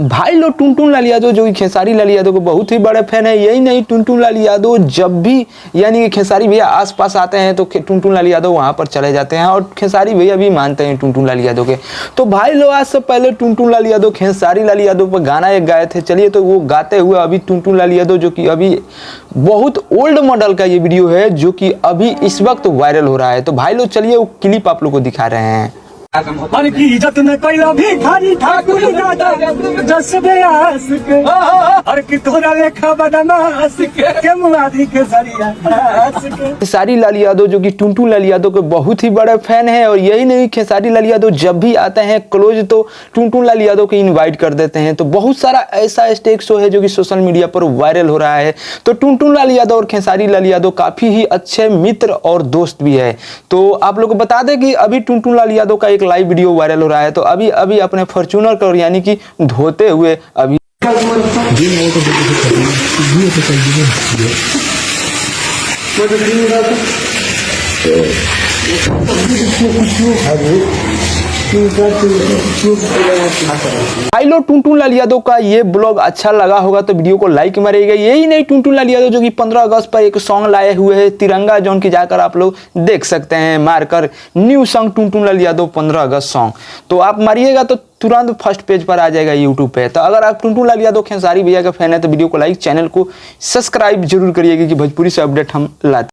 भाई लोग टुनटुन लाल यादव जो कि खेसारी लाल यादव के बहुत ही बड़े फैन है। यही नहीं, टुनटुन लाल यादव जब भी यानी कि खेसारी भैया आसपास आते हैं तो टुनटुन लाल यादव वहां पर चले जाते हैं और खेसारी भैया भी मानते हैं टुनटुन लाल यादव के। तो भाई लोग आज से पहले टुनटुन लाल यादव खेसारी लाल यादव पर गाना एक गाए थे। चलिए तो वो गाते हुए अभी टुनटुन लाल यादव जो कि अभी बहुत ओल्ड मॉडल का ये वीडियो है जो कि अभी इस वक्त वायरल हो रहा है। तो भाई लोग चलिए वो क्लिप आप लोग को दिखा रहे हैं। मन की इज्जत में कोई भिखारी ठाकुर दादा जस बेआस के और की तोरा लेखा बदमाश के मुआदी के सरिया के। खेसारी लाल यादव जो कि टुनटुन लाल यादव के बहुत ही बड़े फैन है और यही नहीं, खेसारी लाल यादव जब भी आते हैं क्लोज तो टुनटुन लाल यादव को इनवाइट कर देते हैं। तो बहुत सारा ऐसा स्टेज शो है जो कि सोशल मीडिया पर वायरल हो रहा है। तो टुनटुन लाल यादव और खेसारी लाल यादव काफी ही अच्छे मित्र और दोस्त भी है। तो आप लोग को बता दें कि अभी टुनटुन लाल यादव का लाइव वीडियो वायरल हो रहा है। तो अभी अपने फॉर्च्यूनर को यानी कि धोते हुए अभी भाई लोग टुनटुन लाल यादव का ये ब्लॉग अच्छा लगा होगा तो वीडियो को लाइक मारिएगा। यही नहीं, टुनटुन लाल यादव जो कि 15 अगस्त पर एक सॉन्ग लाए हुए हैं तिरंगा, जौन की जाकर आप लोग देख सकते हैं मारकर न्यू सॉन्ग टुनटुन लाल यादव 15 अगस्त सॉन्ग। तो आप मारिएगा तो तुरंत फर्स्ट पेज पर आ जाएगा यूट्यूब पे। तो अगर आप टुनटुन लाल यादव खेसारी भैया का फैन है तो वीडियो को लाइक, चैनल को सब्सक्राइब जरूर करिएगा कि भोजपुरी से अपडेट हम लाते हैं।